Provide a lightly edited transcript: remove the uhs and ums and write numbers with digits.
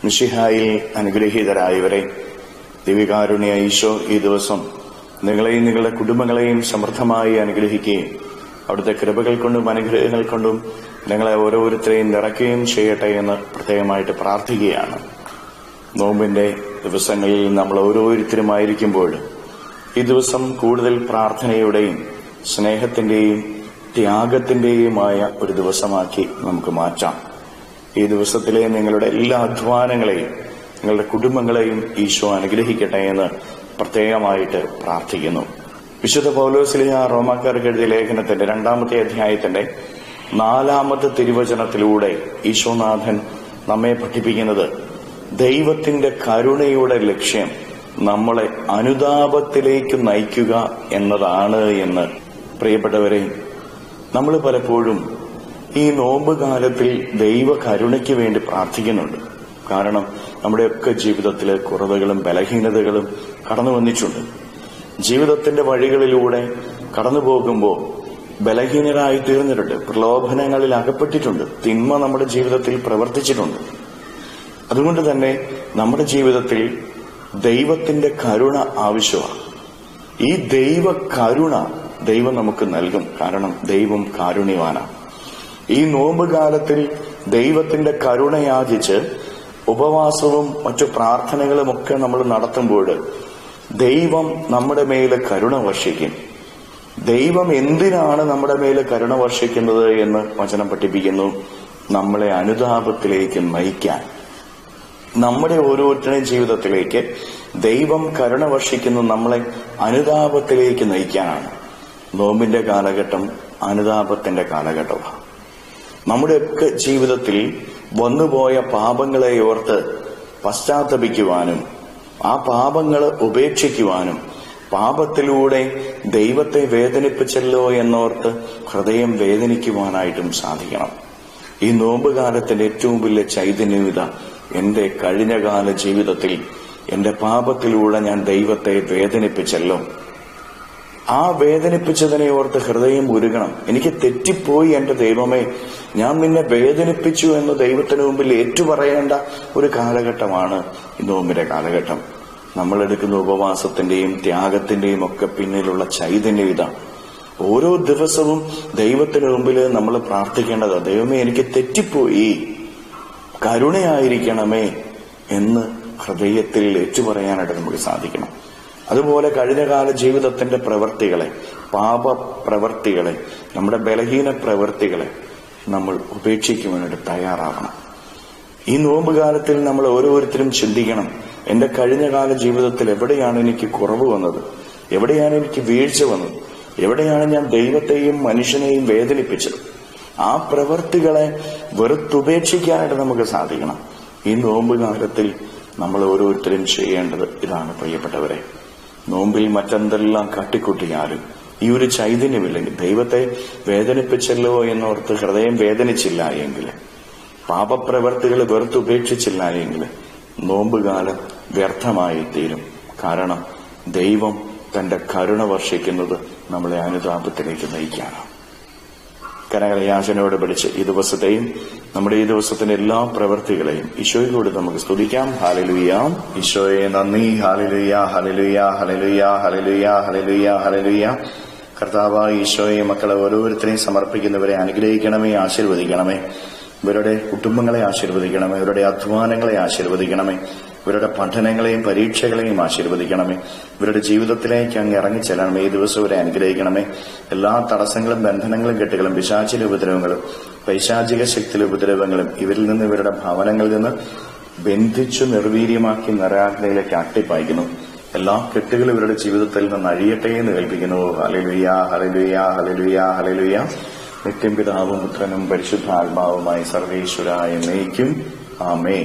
മിശിഹായിൽ അനുഗ്രഹീതരായവരെ, ദിവ്യകാരുണ്യ ഈശോ ഈ ദിവസം നിങ്ങളെയും നിങ്ങളുടെ കുടുംബങ്ങളെയും സമൃദ്ധമായി അനുഗ്രഹിക്കുകയും അവിടുത്തെ കൃപകൾ കൊണ്ടും അനുഗ്രഹങ്ങൾ കൊണ്ടും നിങ്ങളെ ഓരോരുത്തരെയും നിറയ്ക്കുകയും ചെയ്യട്ടെ എന്ന് പ്രത്യേകമായിട്ട് പ്രാർത്ഥിക്കുകയാണ്. നോമ്പിന്റെ ദിവസങ്ങളിൽ നമ്മൾ ഓരോരുത്തരുമായിരിക്കുമ്പോൾ ഈ ദിവസം കൂടുതൽ പ്രാർത്ഥനയുടെയും സ്നേഹത്തിന്റെയും ത്യാഗത്തിന്റെയുമായ ഒരു ദിവസമാക്കി നമുക്ക് മാറ്റാം. ഈ ദിവസത്തിലെ നിങ്ങളുടെ എല്ലാ അധ്വാനങ്ങളെയും നിങ്ങളുടെ കുടുംബങ്ങളെയും ഈശോ അനുഗ്രഹിക്കട്ടെ എന്ന് പ്രത്യേകമായിട്ട് പ്രാർത്ഥിക്കുന്നു. വിശുദ്ധ പൗലോസ്ലീഹ റോമാക്കാർക്ക് എഴുതിയ ലേഖനത്തിന്റെ 2-ാമത്തെ അധ്യായത്തിന്റെ 4-ാമത്തെ തിരുവചനത്തിലൂടെ ഈശോനാഥൻ നമ്മെ പഠിപ്പിക്കുന്നത് ദൈവത്തിന്റെ കരുണയുടെ ലക്ഷ്യം നമ്മളെ അനുതാപത്തിലേക്ക് നയിക്കുക എന്നതാണ് എന്ന്. പ്രിയപ്പെട്ടവരെ, നമ്മൾ പലപ്പോഴും ഈ നോമ്പ് കാലത്തിൽ ദൈവ കരുണയ്ക്ക് വേണ്ടി പ്രാർത്ഥിക്കുന്നുണ്ട്. കാരണം നമ്മുടെയൊക്കെ ജീവിതത്തിലെ കുറവുകളും ബലഹീനതകളും കടന്നു വന്നിട്ടുണ്ട്. ജീവിതത്തിന്റെ വഴികളിലൂടെ കടന്നു പോകുമ്പോൾ ബലഹീനരായി തീർന്നിട്ടുണ്ട്, പ്രലോഭനങ്ങളിൽ അകപ്പെട്ടിട്ടുണ്ട്, തിന്മ നമ്മുടെ ജീവിതത്തിൽ പ്രവർത്തിച്ചിട്ടുണ്ട്. അതുകൊണ്ട് തന്നെ നമ്മുടെ ജീവിതത്തിൽ ദൈവത്തിന്റെ കരുണ ആവശ്യമാണ്. ഈ ദൈവ കരുണ ദൈവം നമുക്ക് നൽകും. കാരണം ദൈവം കാരുണ്യവാനാണ്. ഈ നോമ്പ് കാലത്തിൽ ദൈവത്തിന്റെ കരുണ യാചിച്ച് ഉപവാസവും മറ്റു പ്രാർത്ഥനകളും ഒക്കെ നമ്മൾ നടത്തുമ്പോൾ ദൈവം നമ്മുടെ മേലെ കരുണ വർഷിക്കും. ദൈവം എന്തിനാണ് നമ്മുടെ മേലെ കരുണ വർഷിക്കുന്നത് എന്ന് വചനം പഠിപ്പിക്കുന്നു. നമ്മളെ അനുതാപത്തിലേക്ക് നയിക്കാൻ. നമ്മുടെ ഓരോരുത്തരുടെയും ജീവിതത്തിലേക്ക് ദൈവം കരുണ വർഷിക്കുന്നു, നമ്മളെ അനുതാപത്തിലേക്ക് നയിക്കാനാണ്. നോമ്പിന്റെ കാലഘട്ടം അനുതാപത്തിന്റെ കാലഘട്ടമാണ്. നമ്മുടെയൊക്കെ ജീവിതത്തിൽ വന്നുപോയ പാപങ്ങളെ ഓർത്ത് പശ്ചാത്തപിക്കുവാനും ആ പാപങ്ങൾ ഉപേക്ഷിക്കുവാനും പാപത്തിലൂടെ ദൈവത്തെ വേദനിപ്പിച്ചല്ലോ എന്നോർത്ത് ഹൃദയം വേദനിക്കുവാനായിട്ടും സാധിക്കണം. ഈ നോമ്പ് കാലത്തിന്റെ ഏറ്റവും വലിയ ചൈതന്യത എന്റെ കഴിഞ്ഞകാല ജീവിതത്തിൽ എന്റെ പാപത്തിലൂടെ ഞാൻ ദൈവത്തെ വേദനിപ്പിച്ചല്ലോ. ആ വേദനിപ്പിച്ചതിനെ ഓർത്ത് ഹൃദയം ഉരുകണം. എനിക്ക് തെറ്റിപ്പോയി എന്റെ ദൈവമേ, ഞാൻ നിന്നെ വേദനിപ്പിച്ചു എന്ന് ദൈവത്തിന് മുമ്പിൽ ഏറ്റുപറയേണ്ട ഒരു കാലഘട്ടമാണ് ഈ നോമ്പിന്റെ കാലഘട്ടം. നമ്മളെടുക്കുന്ന ഉപവാസത്തിന്റെയും ത്യാഗത്തിന്റെയും ഒക്കെ പിന്നിലുള്ള ചൈതന്യം ഇതാണ്. ഓരോ ദിവസവും ദൈവത്തിന് മുമ്പിൽ നമ്മൾ പ്രാർത്ഥിക്കേണ്ടത്, ദൈവമേ എനിക്ക് തെറ്റിപ്പോയി, കരുണയായിരിക്കണമേ എന്ന് ഹൃദയത്തിൽ ഏറ്റുപറയാനായിട്ട് നമുക്ക് സാധിക്കണം. അതുപോലെ കഴിഞ്ഞകാല ജീവിതത്തിന്റെ പ്രവൃത്തികളെ, പാപപ്രവൃത്തികളെ, നമ്മുടെ ബലഹീന പ്രവൃത്തികളെ നമ്മൾ ഉപേക്ഷിക്കുവാനായിട്ട് തയ്യാറാകണം. ഈ നോമ്പ് കാലത്തിൽ നമ്മൾ ഓരോരുത്തരും ചിന്തിക്കണം, എന്റെ കഴിഞ്ഞകാല ജീവിതത്തിൽ എവിടെയാണ് എനിക്ക് കുറവ് വന്നത്, എവിടെയാണ് എനിക്ക് വീഴ്ച വന്നത്, എവിടെയാണ് ഞാൻ ദൈവത്തെയും മനുഷ്യനെയും വേദനിപ്പിച്ചത്. ആ പ്രവൃത്തികളെ വെറുത്തുപേക്ഷിക്കാനായിട്ട് നമുക്ക് സാധിക്കണം. ഈ നോമ്പ് കാലത്തിൽ നമ്മൾ ഓരോരുത്തരും ചെയ്യേണ്ടത് ഇതാണ്. പ്രിയപ്പെട്ടവരെ, നോമ്പിൽ മറ്റെന്തെല്ലാം കാട്ടിക്കൂട്ടിയാലും ഈ ഒരു ചൈതന്യമില്ലെങ്കിൽ, ദൈവത്തെ വേദനിപ്പിച്ചല്ലോ എന്നോർത്ത് ഹൃദയം വേദനിച്ചില്ല എങ്കിൽ, പാപപ്രവർത്തികൾ വെറുത്തുപേക്ഷിച്ചില്ല എങ്കിൽ നോമ്പുകാലം വ്യർത്ഥമായി തീരും. കാരണം ദൈവം തന്റെ കരുണ വർഷിക്കുന്നത് നമ്മളെ അനുതാപത്തിലേക്ക് നയിക്കാനാണ്. കരകളയാചനയോട് പഠിച്ച് ഈ ദിവസത്തെയും നമ്മുടെ ഈ ദിവസത്തിന്റെ എല്ലാ പ്രവൃത്തികളെയും ഈശോയോട് നമുക്ക് സ്തുതിക്കാം. ഹല്ലേലൂയ. ഈശോയെ നന്ദി. Hallelujah, hallelujah, hallelujah, hallelujah, hallelujah, hallelujah. കർത്താവായ ഈശോയെ, മക്കളെ ഓരോരുത്തരെയും സമർപ്പിക്കുന്നവരെ അനുഗ്രഹിക്കണമേ, ആശീർവദിക്കണമേ. ഇവരുടെ കുടുംബങ്ങളെ ആശീർവദിക്കണമേ, ഇവരുടെ അധ്വാനങ്ങളെ ആശീർവദിക്കണമേ, ഇവരുടെ പഠനങ്ങളെയും പരീക്ഷകളെയും ആശീർവദിക്കണമേ. ഇവരുടെ ജീവിതത്തിലേക്ക് അങ്ങ് ഇറങ്ങിച്ചെല്ലണമേ. ഈ ദിവസം ഇവരെ അനുഗ്രഹിക്കണമേ. എല്ലാ തടസ്സങ്ങളും ബന്ധനങ്ങളും കെട്ടുകളും പിശാചിന്റെ ഉപദ്രവങ്ങളും പൈശാചിക ശക്തിയിലെ ഉപദ്രവങ്ങളും ഇവരിൽ നിന്ന്, ഇവരുടെ ഭവനങ്ങളിൽ നിന്ന് ബന്ധിച്ചു നിർവീര്യമാക്കി നരകാഗ്നിയിലേക്ക് അട്ടിപ്പായിക്കുന്നു. എല്ലാ കെട്ടുകളും ഇവരുടെ ജീവിതത്തിൽ നിന്ന് അഴിയട്ടെ എന്ന് കൽപ്പിക്കുന്നു. Hallelujah, hallelujah, hallelujah, hallelujah. നിത്യം പിതാവും പുത്രനും പരിശുദ്ധാത്മാവുമായി സർവേശ്വരായ എന്നേക്കും ആമേൻ.